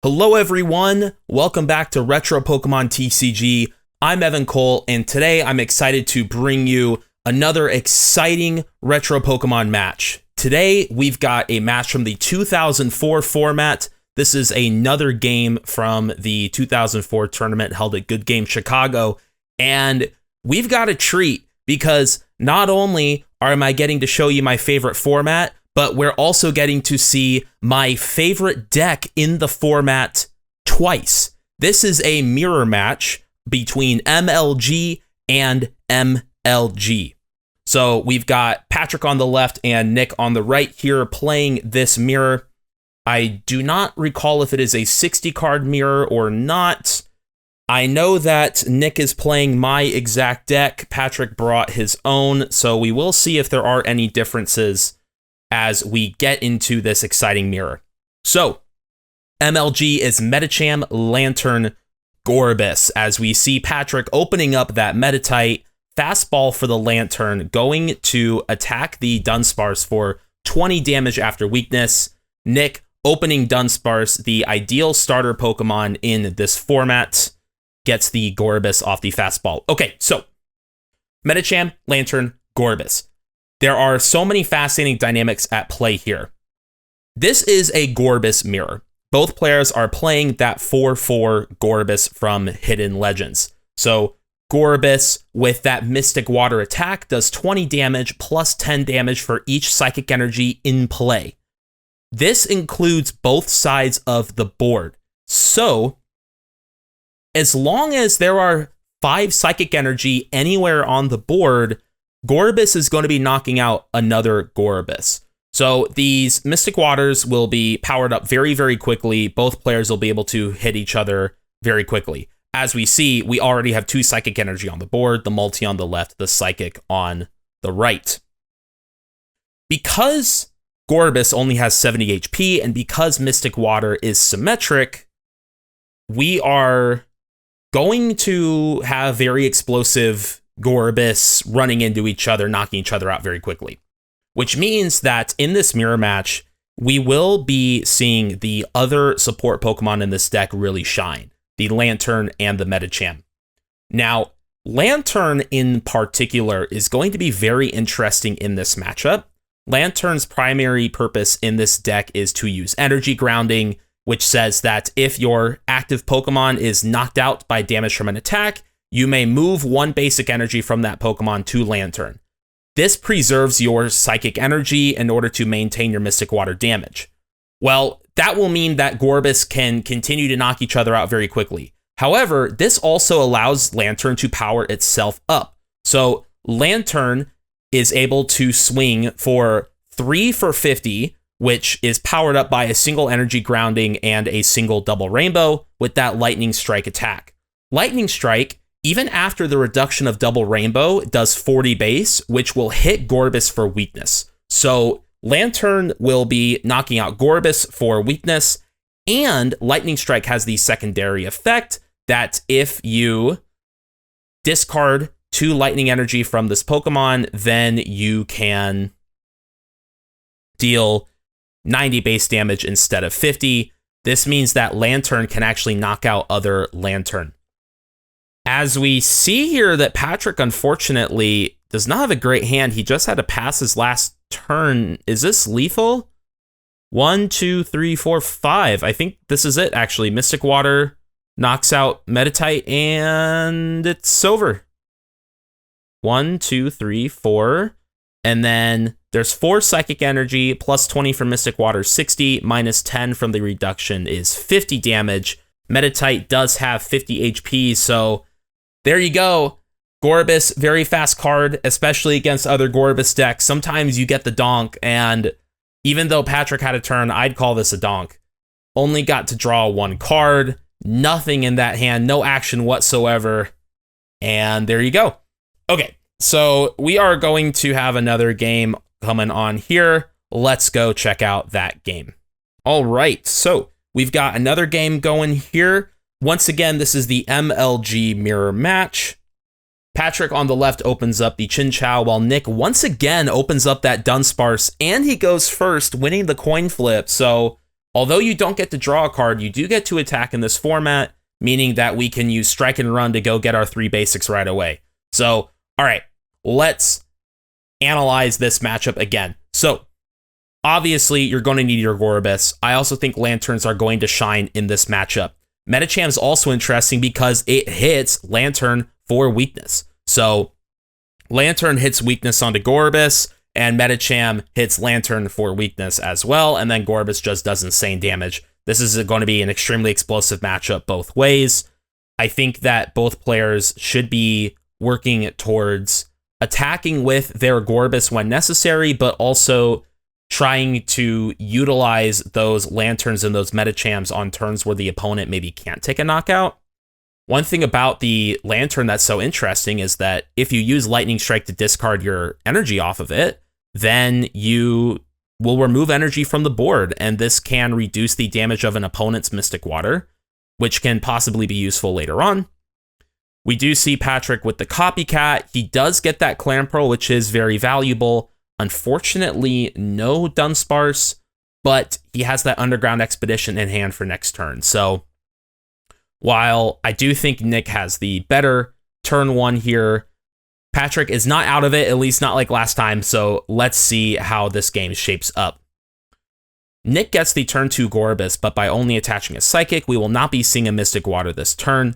Hello everyone, welcome back to Retro Pokemon TCG. I'm Evan Cole, and today I'm excited to bring you another exciting Retro Pokemon match. Today we've got a match from the 2004 format. This is another game from the 2004 tournament held at Good Game Chicago, and we've got a treat because not only am I getting to show you my favorite format, but we're also getting to see my favorite deck in the format twice. This is a mirror match between MLG and MLG. So we've got Patrick on the left and Nick on the right here playing this mirror. I do not recall if it is a 60 card mirror or not. I know that Nick is playing my exact deck. Patrick brought his own, so we will see if there are any differences as we get into this exciting mirror. So, MLG is Medicham, Lanturn, Gorebyss, as we see Patrick opening up that Meditite, fastball for the Lanturn, going to attack the Dunsparce for 20 damage after weakness. Nick opening Dunsparce, the ideal starter Pokemon in this format, gets the Gorebyss off the fastball. Okay, so, Medicham, Lanturn, Gorebyss. There are so many fascinating dynamics at play here. This is a Gorebyss mirror. Both players are playing that 4/4 Gorebyss from Hidden Legends. So Gorebyss with that Mystic Water attack does 20 damage plus 10 damage for each Psychic Energy in play. This includes both sides of the board. So as long as there are 5 Psychic Energy anywhere on the board, Gorebyss is going to be knocking out another Gorebyss. So these Mystic Waters will be powered up very, very quickly. Both players will be able to hit each other very quickly. As we see, we already have 2 Psychic Energy on the board, the Multi on the left, the Psychic on the right. Because Gorebyss only has 70 HP, and because Mystic Water is symmetric, we are going to have very explosive Gorebyss running into each other, knocking each other out very quickly. Which means that in this mirror match, we will be seeing the other support Pokemon in this deck really shine. The Lanturn and the Medicham. Now, Lanturn in particular is going to be very interesting in this matchup. Lanturn's primary purpose in this deck is to use energy grounding, which says that if your active Pokemon is knocked out by damage from an attack, you may move 1 basic energy from that Pokemon to Lanturn. This preserves your Psychic Energy in order to maintain your Mystic Water damage. Well, that will mean that Gorebyss can continue to knock each other out very quickly. However, this also allows Lanturn to power itself up. So Lanturn is able to swing for 3 for 50, which is powered up by a single energy grounding and a single double rainbow with that Lightning Strike attack. Lightning Strike, even after the reduction of Double Rainbow, does 40 base, which will hit Gorebyss for weakness. So Lanturn will be knocking out Gorebyss for weakness, and Lightning Strike has the secondary effect that if you discard 2 Lightning Energy from this Pokemon, then you can deal 90 base damage instead of 50. This means that Lanturn can actually knock out other Lanturn. As we see here that Patrick, unfortunately, does not have a great hand. He just had to pass his last turn. Is this lethal? 1, 2, 3, 4, 5. I think this is it, actually. Mystic Water knocks out Meditite, and it's over. 1, 2, 3, 4. And then there's 4 Psychic Energy, plus 20 from Mystic Water, 60, minus 10 from the reduction is 50 damage. Meditite does have 50 HP, so there you go. Gorebyss, very fast card, especially against other Gorebyss decks. Sometimes you get the donk, and even though Patrick had a turn, I'd call this a donk. Only got to draw 1 card, nothing in that hand, no action whatsoever, and there you go. Okay, so we are going to have another game coming on here. Let's go check out that game. All right, so we've got another game going here. Once again, this is the MLG mirror match. Patrick on the left opens up the Chinchou, while Nick once again opens up that Dunsparce, and he goes first, winning the coin flip. So Although you don't get to draw a card, you do get to attack in this format, meaning that we can use strike and run to go get our 3 basics right away. So, all right, let's analyze this matchup again. So, obviously, you're going to need your Gorebyss. I also think Lanturns are going to shine in this matchup. Medicham is also interesting because it hits Lanturn for weakness. So, Lanturn hits weakness onto Gorebyss, and Medicham hits Lanturn for weakness as well, and then Gorebyss just does insane damage. This is going to be an extremely explosive matchup both ways. I think that both players should be working towards attacking with their Gorebyss when necessary, but also trying to utilize those Lanturns and those Medichams on turns where the opponent maybe can't take a knockout. One thing about the Lanturn that's so interesting is that if you use Lightning Strike to discard your energy off of it, then you will remove energy from the board, and this can reduce the damage of an opponent's Mystic Water, which can possibly be useful later on. We do see Patrick with the Copycat. He does get that Clamperl, which is very valuable. Unfortunately, no Dunsparce, but he has that Underground Expedition in hand for next turn. So while I do think Nick has the better turn 1 here, Patrick is not out of it, at least not like last time, so let's see how this game shapes up. Nick gets the turn 2 Gorebyss, but by only attaching a Psychic, we will not be seeing a Mystic Water this turn.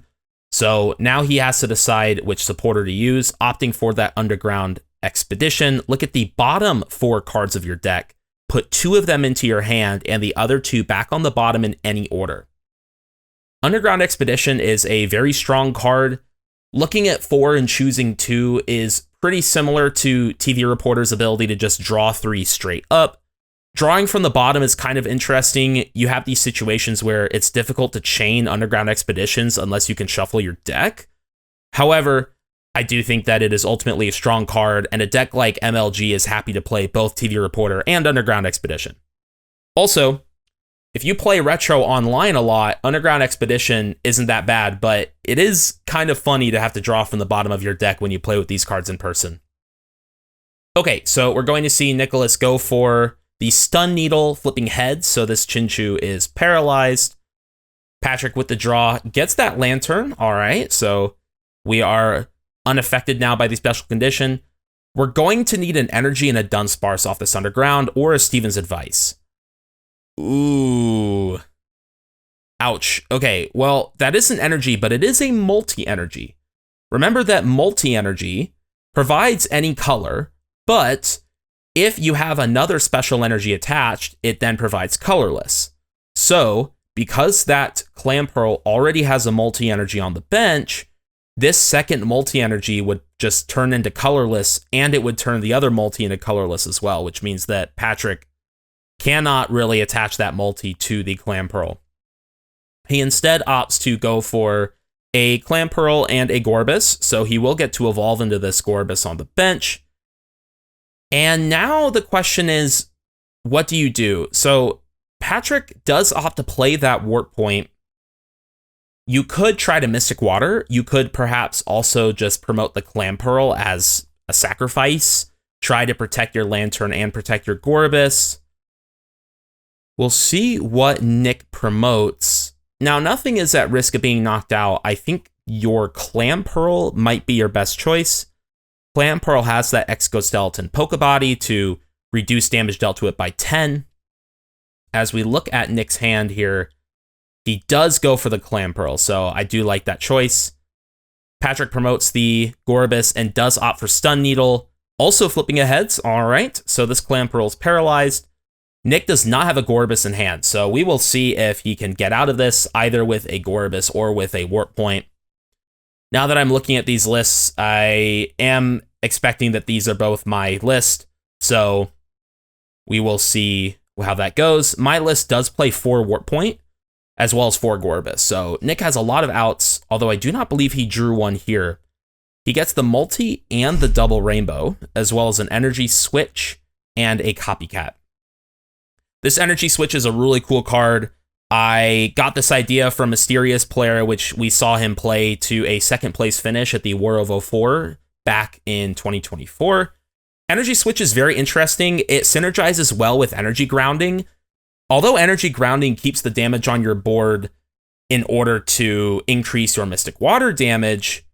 So now he has to decide which supporter to use, opting for that Underground Expedition. Look at the bottom 4 cards of your deck. Put 2 of them into your hand and the other 2 back on the bottom in any order. Underground Expedition is a very strong card. Looking at 4 and choosing 2 is pretty similar to TV Reporter's ability to just draw 3 straight up. Drawing from the bottom is kind of interesting. You have these situations where it's difficult to chain Underground Expeditions unless you can shuffle your deck. However, I do think that it is ultimately a strong card, and a deck like MLG is happy to play both TV Reporter and Underground Expedition. Also, if you play Retro online a lot, Underground Expedition isn't that bad, but it is kind of funny to have to draw from the bottom of your deck when you play with these cards in person. Okay, so we're going to see Nicholas go for the Stun Needle, flipping heads, so this Chinchou is paralyzed. Patrick with the draw gets that Lanturn. All right, so we are unaffected now by the special condition. We're going to need an energy and a Dunsparce off this Underground, or a Steven's Advice. Ooh. Ouch. Okay, well, that is an energy, but it is a multi-energy. Remember that multi-energy provides any color, but if you have another special energy attached, it then provides colorless. So, because that Clamperl already has a multi-energy on the bench, this second multi-energy would just turn into colorless, and it would turn the other multi into colorless as well, which means that Patrick cannot really attach that multi to the Clamperl. He instead opts to go for a Clamperl and a Gorebyss, so he will get to evolve into this Gorebyss on the bench. And now the question is, what do you do? So Patrick does opt to play that Warp Point. You could try to Mystic Water. You could perhaps also just promote the Clamperl as a sacrifice. Try to protect your Lanturn and protect your Gorebyss. We'll see what Nick promotes. Now, nothing is at risk of being knocked out. I think your Clamperl might be your best choice. Clamperl has that Exoskeleton Pokebody to reduce damage dealt to it by 10. As we look at Nick's hand here, he does go for the Clamperl, so I do like that choice. Patrick promotes the Gorebyss and does opt for Stun Needle, also flipping aheads. All right, so this Clamperl is paralyzed. Nick does not have a Gorebyss in hand, so we will see if he can get out of this either with a Gorebyss or with a Warp Point. Now that I'm looking at these lists, I am expecting that these are both my list, so we will see how that goes. My list does play 4 Warp Point, as well as 4 Gorebyss, so Nick has a lot of outs, although I do not believe he drew one here. He gets the multi and the double rainbow, as well as an energy switch and a Copycat. This energy switch is a really cool card. I got this idea from Mysterious Player, which we saw him play to a second place finish at the War of 04 back in 2024. Energy switch is very interesting. It synergizes well with energy grounding. Although energy grounding keeps the damage on your board in order to increase your Mystic Water damage,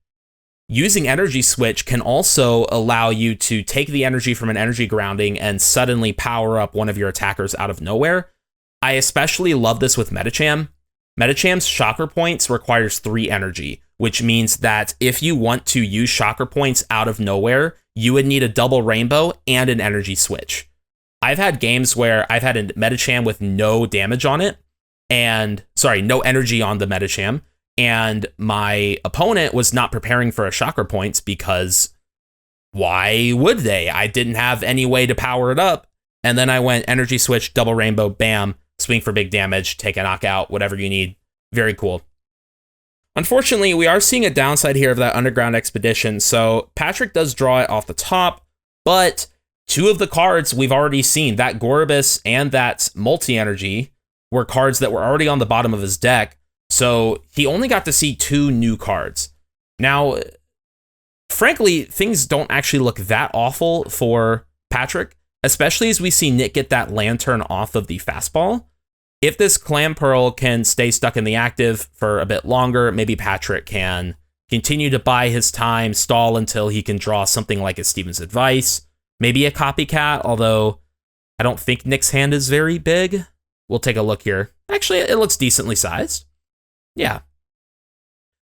using Energy Switch can also allow you to take the energy from an energy grounding and suddenly power up one of your attackers out of nowhere. I especially love this with Medicham. Medicham's Shocker Points requires 3 energy, which means that if you want to use Shocker Points out of nowhere, you would need a double rainbow and an Energy Switch. I've had games where I've had a Medicham with no damage on it, no energy on the Medicham, and my opponent was not preparing for a Shocker Points because why would they? I didn't have any way to power it up, and then I went Energy Switch, double rainbow, bam, swing for big damage, take a knockout, whatever you need. Very cool. Unfortunately, we are seeing a downside here of that Underground Expedition, so Patrick does draw it off the top, but 2 of the cards we've already seen, that Gorebyss and that Multi-Energy, were cards that were already on the bottom of his deck, so he only got to see 2 new cards. Now, frankly, things don't actually look that awful for Patrick, especially as we see Nick get that Lanturn off of the fastball. If this Clamperl can stay stuck in the active for a bit longer, maybe Patrick can continue to buy his time, stall until he can draw something like a Steven's Advice, maybe a Copycat, although I don't think Nick's hand is very big. We'll take a look here. Actually, it looks decently sized. Yeah.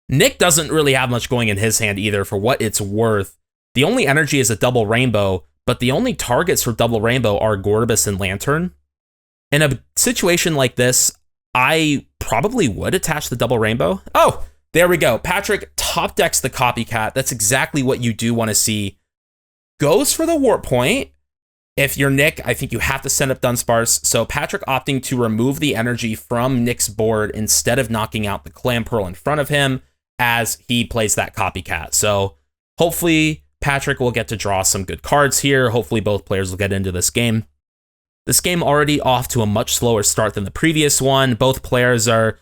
Nick doesn't really have much going in his hand either, for what it's worth. The only energy is a double rainbow, but the only targets for double rainbow are Gorebyss and Lanturn. In a situation like this, I probably would attach the double rainbow. Oh, there we go. Patrick top decks the Copycat. That's exactly what you do want to see. Goes for the Warp Point. If you're Nick, I think you have to send up Dunsparce. So Patrick opting to remove the energy from Nick's board instead of knocking out the Clamperl in front of him as he plays that Copycat. So hopefully Patrick will get to draw some good cards here. Hopefully both players will get into this game. This game already off to a much slower start than the previous one. Both players are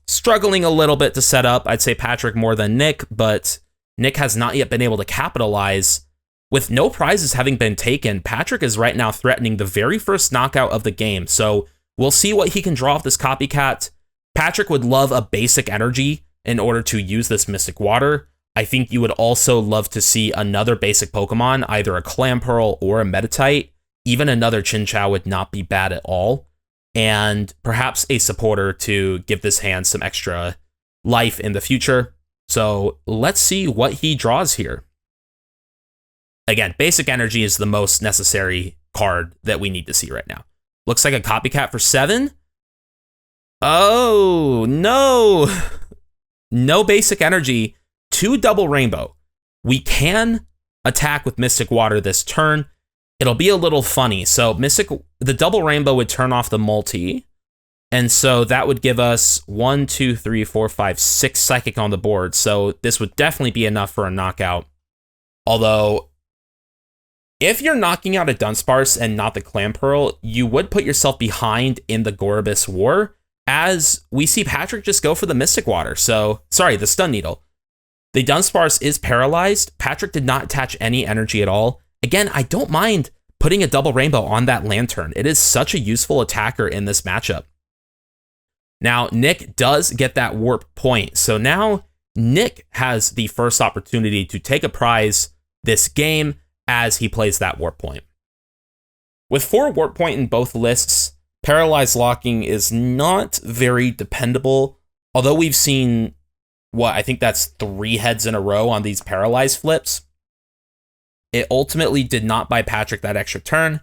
struggling a little bit to set up. I'd say Patrick more than Nick, but Nick has not yet been able to capitalize. With no prizes having been taken, Patrick is right now threatening the very first knockout of the game. So we'll see what he can draw off this Copycat. Patrick would love a basic energy in order to use this Mystic Water. I think you would also love to see another basic Pokemon, either a Clamperl or a Meditite. Even another Chinchou would not be bad at all. And perhaps a supporter to give this hand some extra life in the future. So let's see what he draws here. Again, basic energy is the most necessary card that we need to see right now. Looks like a Copycat for 7. Oh, no. No basic energy. 2 double rainbow. We can attack with Mystic Water this turn. It'll be a little funny. So the double rainbow would turn off the multi. And so that would give us 1, 2, 3, 4, 5, 6 psychic on the board. So this would definitely be enough for a knockout. Although, if you're knocking out a Dunsparce and not the Clamperl, you would put yourself behind in the Gorebyss war, as we see Patrick just go for the Mystic Water. So, sorry, the Stun Needle. The Dunsparce is paralyzed. Patrick did not attach any energy at all. Again, I don't mind putting a double rainbow on that Lanturn. It is such a useful attacker in this matchup. Now, Nick does get that Warp Point. So now Nick has the first opportunity to take a prize this game as he plays that Warp Point. With 4 Warp Point in both lists, Paralyzed Locking is not very dependable, although we've seen, I think that's 3 heads in a row on these Paralyzed flips. It ultimately did not buy Patrick that extra turn,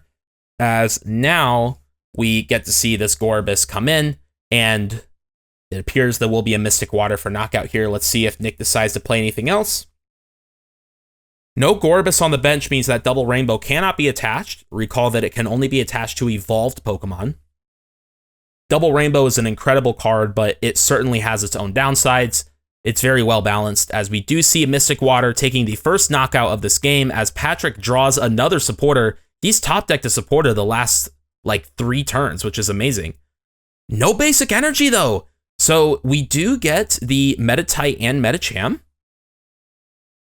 as now we get to see this Gorebyss come in, and it appears there will be a Mystic Water for knockout here. Let's see if Nick decides to play anything else. No Gorebyss on the bench means that double rainbow cannot be attached. Recall that it can only be attached to evolved Pokemon. Double rainbow is an incredible card, but it certainly has its own downsides. It's very well balanced, as we do see Mystic Water taking the first knockout of this game as Patrick draws another supporter. He's top decked a supporter the last, 3 turns, which is amazing. No basic energy, though. So we do get the Meditite and Medicham.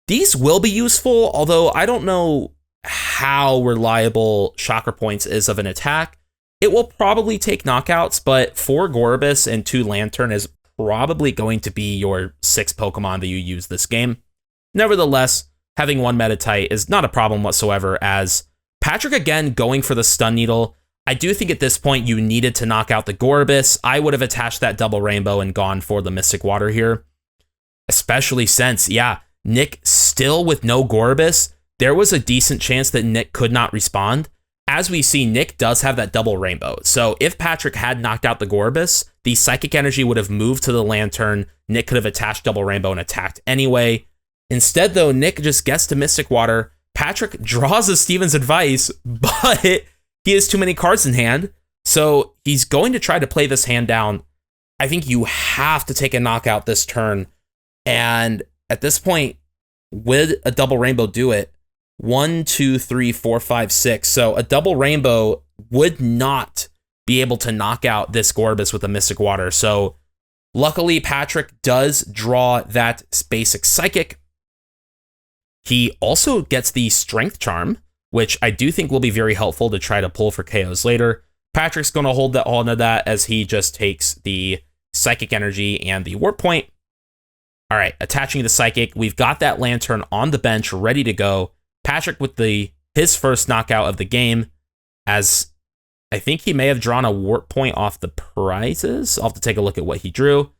These will be useful, although I don't know how reliable Shocker Points is of an attack. it will probably take knockouts, but 4 Gorebyss and 2 Lanturn is probably going to be your 6 Pokemon that you use this game. Nevertheless, having 1 Meditite is not a problem whatsoever, as Patrick, again, going for the Stun Needle. I do think at this point you needed to knock out the Gorebyss. I would have attached that double rainbow and gone for the Mystic Water here. Especially since, yeah, Nick still with no Gorebyss, there was a decent chance that Nick could not respond. As we see, Nick does have that double rainbow. So if Patrick had knocked out the Gorebyss, the Psychic Energy would have moved to the Lanturn. Nick could have attached double rainbow and attacked anyway. Instead, though, Nick just gets to Mystic Water. Patrick draws a Steven's advice, but he has too many cards in hand, so he's going to try to play this hand down. I think you have to take a knockout this turn, and at this point, would a double rainbow do it? 1, 2, 3, 4, 5, 6. So a double rainbow would not be able to knock out this Gorebyss with a Mystic Water. So luckily, Patrick does draw that basic Psychic. He also gets the Strength Charm, which I do think will be very helpful to try to pull for KOs later. Patrick's going to hold on to that as he just takes the Psychic Energy and the Warp Point. All right, attaching the Psychic. We've got that Lanturn on the bench ready to go. Patrick with his first knockout of the game, as I think he may have drawn a Warp Point off the prizes. I'll have to take a look at what he drew.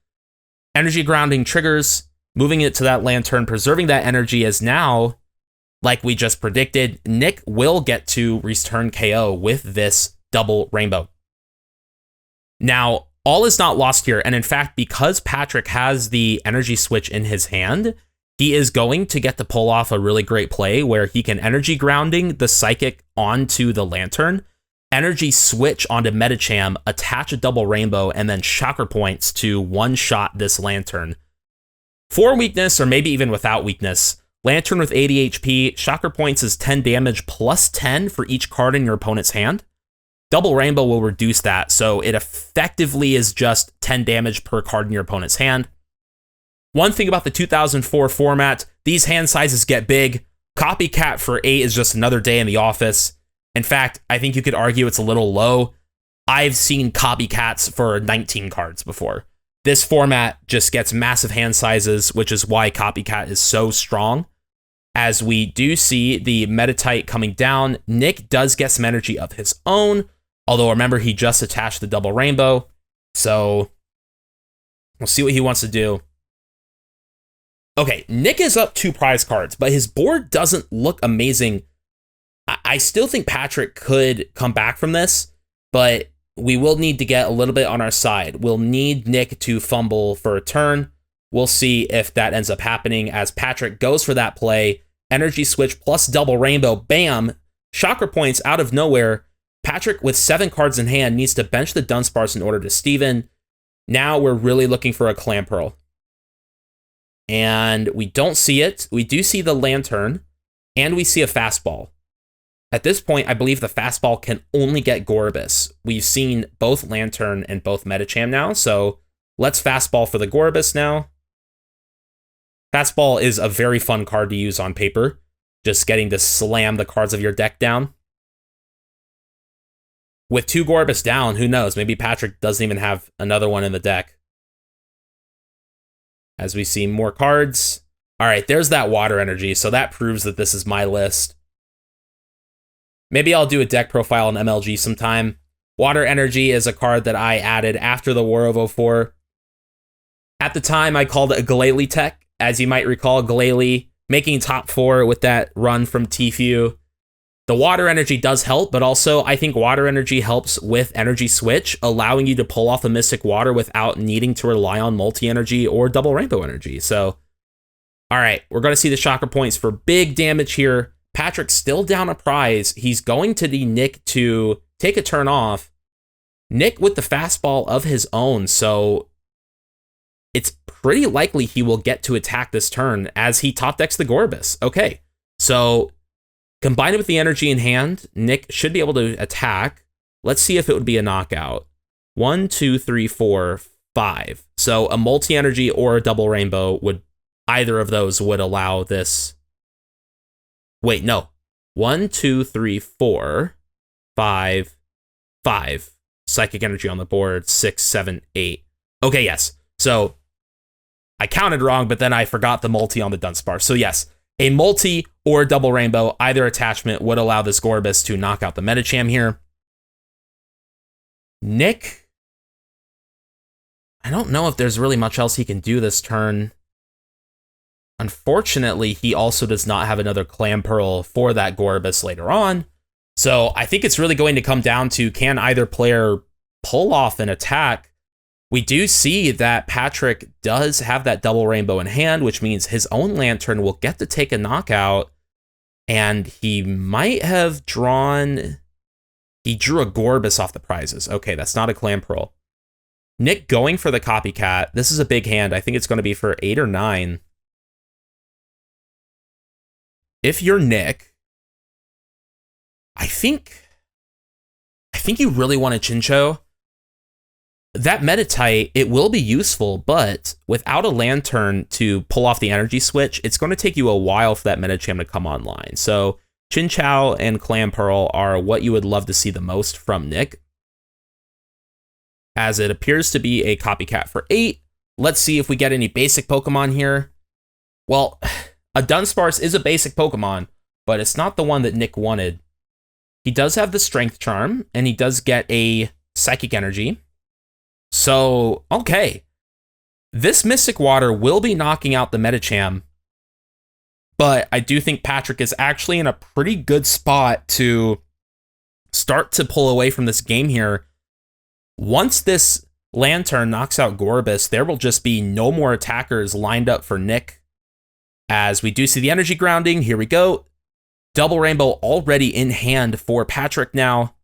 Energy Grounding triggers, moving it to that Lanturn, preserving that energy, as now, like we just predicted, Nick will get to return KO with this double rainbow. Now, all is not lost here, and in fact, because Patrick has the energy switch in his hand, he is going to get to pull off a really great play where he can energy grounding the Psychic onto the Lanturn, energy switch onto Medicham, attach a double rainbow, and then Chakra Points to one-shot this Lanturn. For weakness, or maybe even without weakness, Lanturn with 80 HP, Chakra Points is 10 damage plus 10 for each card in your opponent's hand. Double Rainbow will reduce that, so it effectively is just 10 damage per card in your opponent's hand. One thing about the 2004 format, these hand sizes get big. Copycat for 8 is just another day in the office. In fact, I think you could argue it's a little low. I've seen Copycats for 19 cards before. This format just gets massive hand sizes, which is why Copycat is so strong. As we do see the Meditite coming down, Nick does get some energy of his own, although remember, he just attached the double rainbow, so we'll see what he wants to do. Okay, Nick is up 2 prize cards, but his board doesn't look amazing. I still think Patrick could come back from this, but we will need to get a little bit on our side. We'll need Nick to fumble for a turn. We'll see if that ends up happening as Patrick goes for that play. Energy switch plus double rainbow. Bam! Chakra Points out of nowhere. Patrick, with 7 cards in hand, needs to bench the Dunsparce in order to Steven. Now we're really looking for a Clamperl. And we don't see it. We do see the Lanturn, and we see a fastball. At this point, I believe the fastball can only get Gorebyss. We've seen both Lanturn and both Medicham now, so let's fastball for the Gorebyss now. Fastball is a very fun card to use on paper, just getting to slam the cards of your deck down. With 2 Gorebyss down, who knows? Maybe Patrick doesn't even have another one in the deck. As we see more cards. All right, there's that water energy, so that proves that this is my list. Maybe I'll do a deck profile on MLG sometime. Water energy is a card that I added after the War of 04. At the time, I called it a Glalie tech. As you might recall, Glalie making top 4 with that run from Tfue. The water energy does help, but also I think water energy helps with energy switch, allowing you to pull off a Mystic Water without needing to rely on multi-energy or double rainbow energy. So, all right, we're going to see the Chakra Points for big damage here. Patrick's still down a prize. He's going to need Nick to take a turn off. Nick with the fastball of his own, so it's pretty likely he will get to attack this turn as he top decks the Gorebyss. Okay, so combined with the energy in hand, Nick should be able to attack. Let's see if it would be a knockout. 1, 2, 3, 4, 5. So a multi-energy or a double rainbow would, either of those would allow this. Wait, no. 1, 2, 3, 4, 5, 5. Psychic Energy on the board. 6, 7, 8. Okay, yes. So I counted wrong, but then I forgot the multi on the Dunsparce. So yes, a multi or a double rainbow, either attachment would allow this Gorebyss to knock out the Medicham here. Nick, I don't know if there's really much else he can do this turn. Unfortunately, he also does not have another Clamperl for that Gorebyss later on. So I think it's really going to come down to, can either player pull off an attack? We do see that Patrick does have that double rainbow in hand, which means his own Lanturn will get to take a knockout. And he might have drawn... He drew a Gorebyss off the prizes. Okay, that's not a Clamperl. Nick going for the Copycat. This is a big hand. I think it's going to be for 8 or 9. If you're Nick, I think you really want a Chinchou. That Meditite, it will be useful, but without a Lanturn to pull off the energy switch, it's going to take you a while for that Medicham to come online. So Chinchou and Clamperl are what you would love to see the most from Nick, as it appears to be a Copycat for 8. Let's see if we get any basic Pokemon here. Well, a Dunsparce is a basic Pokemon, but it's not the one that Nick wanted. He does have the Strength Charm, and he does get a Psychic Energy. So, okay. This Mystic Water will be knocking out the Medicham, but I do think Patrick is actually in a pretty good spot to start to pull away from this game here. Once this Lanturn knocks out Gorebyss, there will just be no more attackers lined up for Nick. As we do see the energy grounding, here we go. Double rainbow already in hand for Patrick now.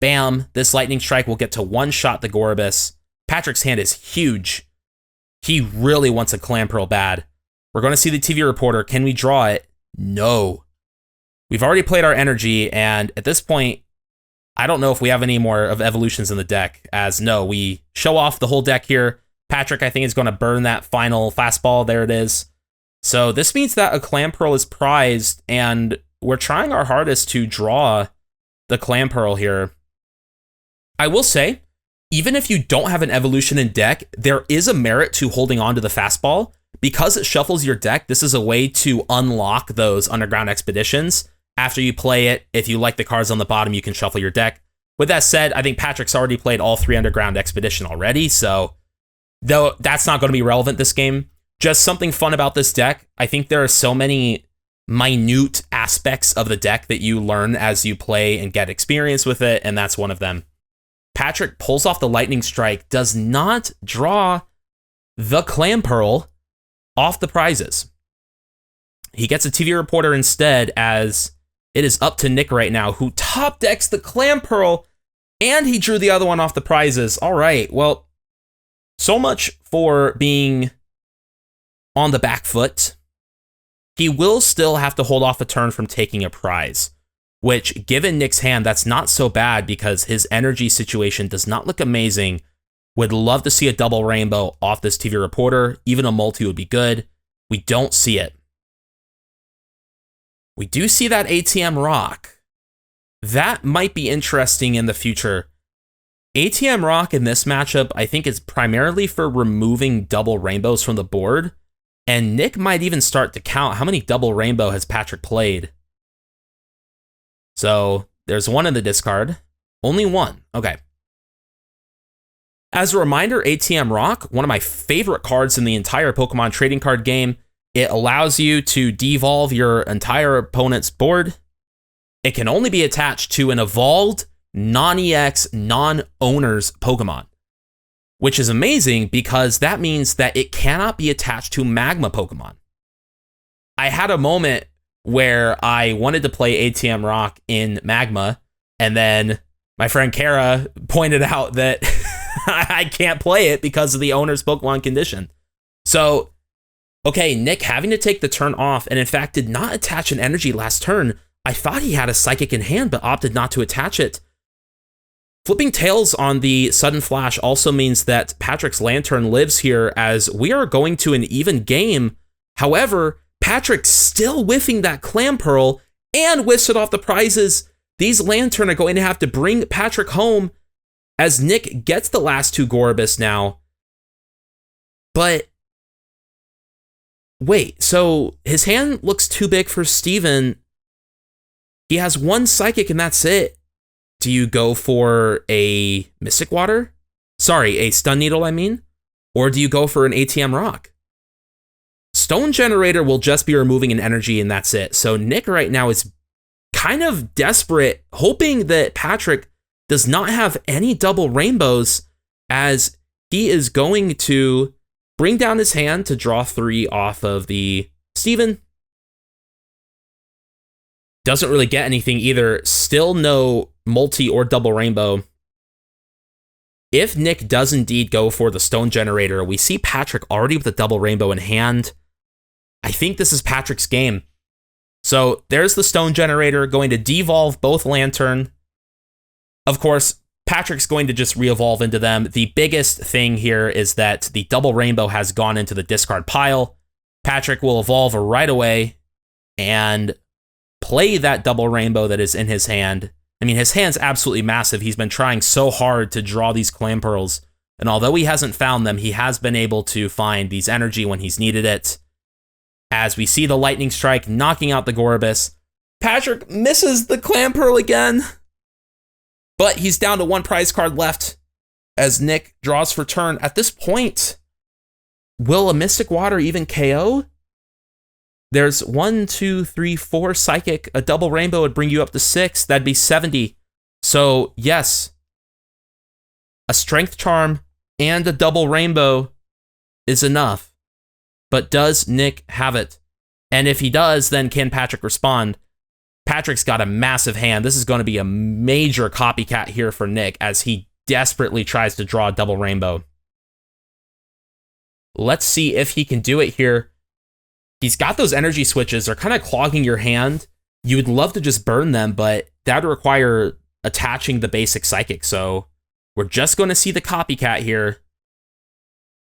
Bam, this lightning strike will get to one-shot the Gorebyss. Patrick's hand is huge. He really wants a Clamperl bad. We're going to see the TV reporter. Can we draw it? No. We've already played our energy, and at this point, I don't know if we have any more of evolutions in the deck, as no, we show off the whole deck here. Patrick, I think, is going to burn that final fastball. There it is. So this means that a Clamperl is prized, and we're trying our hardest to draw the Clamperl here. I will say, even if you don't have an evolution in deck, there is a merit to holding on to the fastball. Because it shuffles your deck, this is a way to unlock those Underground Expeditions. After you play it, if you like the cards on the bottom, you can shuffle your deck. With that said, I think Patrick's already played all 3 Underground Expedition already, so though that's not going to be relevant this game, just something fun about this deck. I think there are so many minute aspects of the deck that you learn as you play and get experience with it, and that's one of them. Patrick pulls off the Lightning Strike, does not draw the Clamperl off the prizes. He gets a TV reporter instead, as it is up to Nick right now, who top decks the Clamperl, and he drew the other one off the prizes. All right, well, so much for being on the back foot. He will still have to hold off a turn from taking a prize, which, given Nick's hand, that's not so bad because his energy situation does not look amazing. Would love to see a double rainbow off this TV reporter. Even a multi would be good. We don't see it. We do see that ATM Rock. That might be interesting in the future. ATM Rock in this matchup, I think, is primarily for removing double rainbows from the board. And Nick might even start to count how many double rainbow has Patrick played. So there's one in the discard. Only one. Okay. As a reminder, ATM Rock, one of my favorite cards in the entire Pokemon trading card game. It allows you to devolve your entire opponent's board. It can only be attached to an evolved, non-EX, non-owners Pokemon, which is amazing because that means that it cannot be attached to Magma Pokemon. I had a moment where I wanted to play ATM Rock in Magma, and then my friend Kara pointed out that I can't play it because of the owner's Pokemon condition. So, okay, Nick having to take the turn off, and in fact did not attach an energy last turn. I thought he had a Psychic in hand, but opted not to attach it. Flipping tails on the sudden flash also means that Patrick's Lanturn lives here, as we are going to an even game. However, Patrick still whiffing that Clamperl and whiffs it off the prizes. These Lanturn are going to have to bring Patrick home. as Nick gets the last 2 Gorebyss now. But wait, so his hand looks too big for Steven. He has 1 Psychic and that's it. Do you go for a Mystic Water? Sorry, a Stun Needle, I mean? Or do you go for an ATM Rock? Stone Generator will just be removing an energy and that's it. So Nick right now is kind of desperate, hoping that Patrick does not have any double rainbows, as he is going to bring down his hand to draw 3 off of the Steven. Doesn't really get anything either. Still no multi or double rainbow. If Nick does indeed go for the Stone Generator, we see Patrick already with a double rainbow in hand. I think this is Patrick's game. So there's the Stone Generator going to devolve both Lanturn. Of course, Patrick's going to just re-evolve into them. The biggest thing here is that the double rainbow has gone into the discard pile. Patrick will evolve right away and play that double rainbow that is in his hand. I mean, his hand's absolutely massive. He's been trying so hard to draw these Clamperls, and although he hasn't found them, he has been able to find these energy when he's needed it. As we see the Lightning Strike knocking out the Gorebyss, Patrick misses the Clamperl again, but he's down to 1 prize card left as Nick draws for turn. At this point, will a Mystic Water even KO? There's 1, 2, 3, 4 Psychic. A double rainbow would bring you up to 6. That'd be 70. So yes, a Strength Charm and a double rainbow is enough. But does Nick have it? And if he does, then can Patrick respond? Patrick's got a massive hand. This is going to be a major copycat here for Nick as he desperately tries to draw a double rainbow. Let's see if he can do it here. He's got those energy switches. They're kind of clogging your hand. You would love to just burn them, but that would require attaching the basic Psychic. So we're just going to see the copycat here.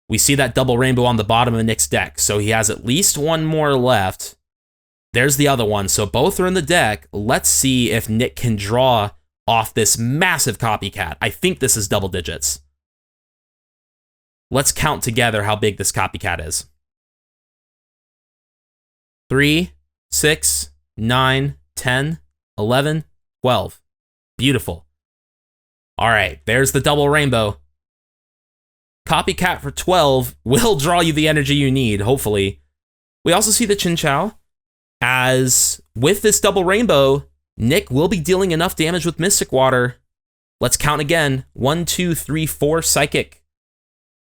We see that double rainbow on the bottom of Nick's deck. So he has at least 1 more left. There's the other one. So both are in the deck. Let's see if Nick can draw off this massive copycat. I think this is double digits. Let's count together how big this copycat is. 3, 6, 9, 10, 11, 12. Beautiful. All right, there's the double rainbow. Copycat for 12 will draw you the energy you need, hopefully. We also see the Chinchou, as with this double rainbow, Nick will be dealing enough damage with Mystic Water. Let's count again. 1, 2, 3, 4 Psychic.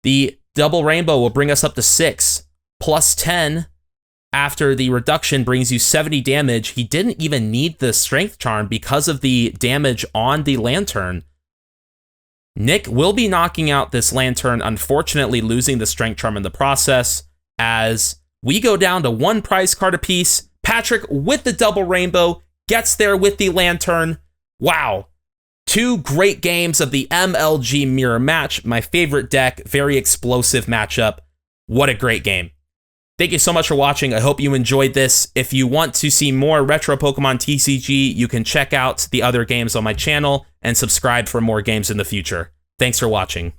The double rainbow will bring us up to 6, plus 10. After the reduction brings you 70 damage. He didn't even need the Strength Charm because of the damage on the Lanturn. Nick will be knocking out this Lanturn, unfortunately losing the Strength Charm in the process, as we go down to 1 prize card apiece. Patrick, with the double rainbow, gets there with the Lanturn. Wow. 2 great games of the MLG Mirror Match. My favorite deck, very explosive matchup. What a great game. Thank you so much for watching. I hope you enjoyed this. If you want to see more retro Pokemon TCG, you can check out the other games on my channel and subscribe for more games in the future. Thanks for watching.